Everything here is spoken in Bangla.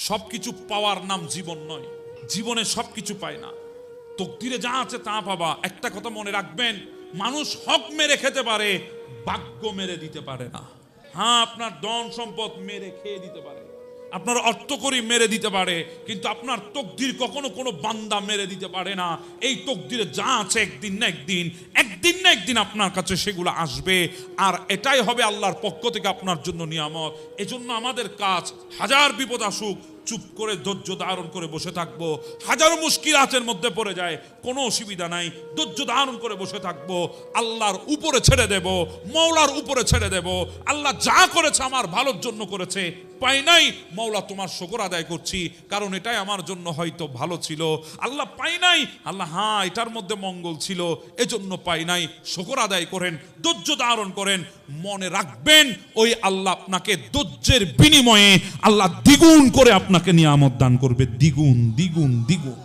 সবকিছু পাওয়ার নাম জীবন নয়, জীবনে সবকিছু পায় না। তকদিরে যা আছে তা পাবা। একটা কথা মনে রাখবেন, মানুষ হক মেরে খেতে পারে, ভাগ্য মেরে দিতে পারে না। হ্যাঁ, আপনার ধন সম্পদ মেরে খেয়ে দিতে পারে, আপনার অর্থকরী মেরে দিতে পারে, কিন্তু আপনার তকদির কখনো কোনো বান্দা মেরে দিতে পারে না। এই তকদিরে যা আছে একদিন না একদিন আপনার কাছে সেগুলো আসবে, আর এটাই হবে আল্লাহর পক্ষ থেকে আপনার জন্য নিয়ামত। এজন্য আমাদের কাজ, হাজার বিপদ আসুক চুপ করে ধৈর্য ধারণ করে বসে থাকবো। হাজারো মুশকিলাতের মধ্যে পড়ে যায়, কোনো অসুবিধা নাই, ধৈর্য ধারণ করে বসে থাকবো। আল্লাহর উপরে ছেড়ে দেব, মওলার উপরে ছেড়ে দেব। আল্লাহ যা করেছে আমার ভালোর জন্য করেছে, পাই নাই মওলা তোমার শুকর আদায় করছি, কারণ এটাই আমার জন্য হয়তো ভালো ছিল। আল্লাহ পাই নাই, আল্লাহ হ্যাঁ এটার মধ্যে মঙ্গল ছিল, এজন্য পাই নাই। শুকর আদায় করেন, ধৈর্য ধারণ করেন। মনে রাখবেন ওই আল্লাহ আপনাকে ধৈর্যের বিনিময়ে আল্লাহ দ্বিগুণ করে আপনাকে নিয়ামত দান করবে, দ্বিগুণ দ্বিগুণ দ্বিগুণ।